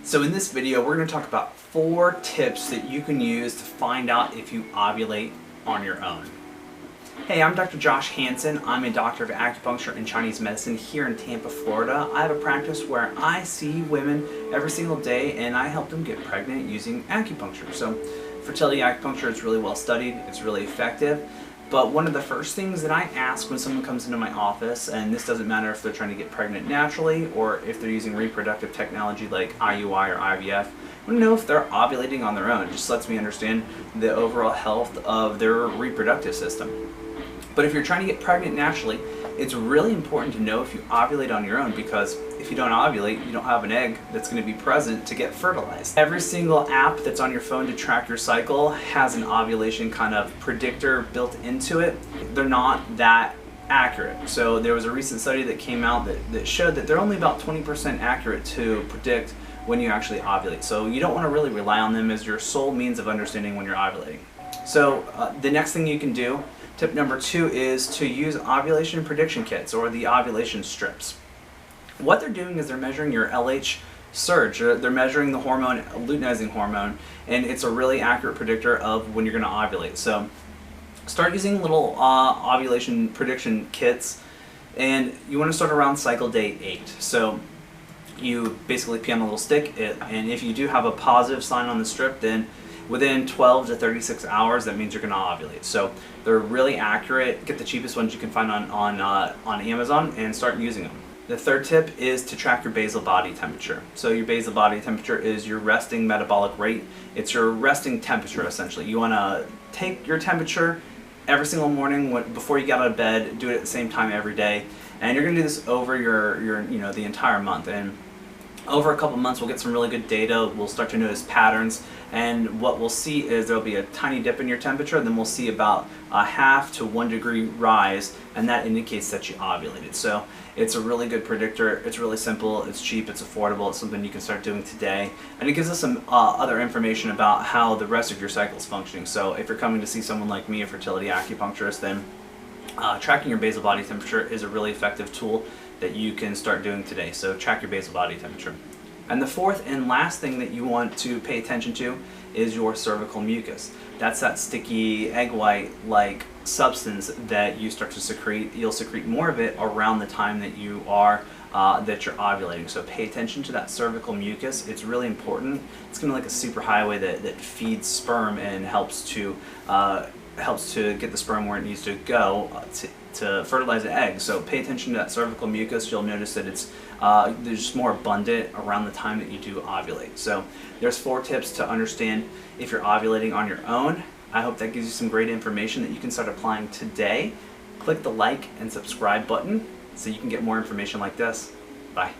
So in this video, we're going to talk about 4 tips that you can use to find out if you ovulate on your own. Hey, I'm Dr. Josh Hansen. I'm a doctor of acupuncture and Chinese medicine here in Tampa, Florida. I have a practice where I see women every single day and I help them get pregnant using acupuncture. So fertility acupuncture is really well studied, it's really effective. But one of the first things that I ask when someone comes into my office, and this doesn't matter if they're trying to get pregnant naturally or if they're using reproductive technology like IUI or IVF, I want to know if they're ovulating on their own. It just lets me understand the overall health of their reproductive system. But if you're trying to get pregnant naturally, it's really important to know if you ovulate on your own, because if you don't ovulate, you don't have an egg that's going to be present to get fertilized. Every single app that's on your phone to track your cycle has an ovulation kind of predictor built into it. They're not that accurate. So there was a recent study that came out that showed that they're only about 20% accurate to predict when you actually ovulate. So you don't want to really rely on them as your sole means of understanding when you're ovulating. So the next thing you can do, tip number 2, is to use ovulation prediction kits or the ovulation strips. What they're doing is they're measuring your LH surge. They're measuring the hormone, luteinizing hormone, and it's a really accurate predictor of when you're going to ovulate. So start using little ovulation prediction kits, and you want to start around cycle day 8. So you basically pee on a little stick, and if you do have a positive sign on the strip, then within 12 to 36 hours, that means you're going to ovulate. So they're really accurate. Get the cheapest ones you can find on Amazon and start using them. The third tip is to track your basal body temperature. So your basal body temperature is your resting metabolic rate. It's your resting temperature, essentially. You want to take your temperature every single morning before you get out of bed. Do it at the same time every day, and you're going to do this over the entire month. And over a couple months, we'll get some really good data. We'll start to notice patterns, and what we'll see is there'll be a tiny dip in your temperature, and then we'll see about a half to 1 degree rise, and that indicates that you ovulated. So it's a really good predictor. It's really simple, it's cheap, it's affordable, it's something you can start doing today, and it gives us some other information about how the rest of your cycle is functioning. So if you're coming to see someone like me, a fertility acupuncturist, then tracking your basal body temperature is a really effective tool that you can start doing today. So track your basal body temperature. And the fourth and last thing that you want to pay attention to is your cervical mucus. That's that sticky egg white like substance that you start to secrete. You'll secrete more of it around the time that you're ovulating. So pay attention to that cervical mucus. It's really important. It's kind of like a superhighway that feeds sperm and helps to get the sperm where it needs to go to fertilize the egg. So pay attention to that cervical mucus. You'll notice that it's there's just more abundant around the time that you do ovulate. So there's 4 tips to understand if you're ovulating on your own. I hope that gives you some great information that you can start applying today. Click the like and subscribe button so you can get more information like this. Bye.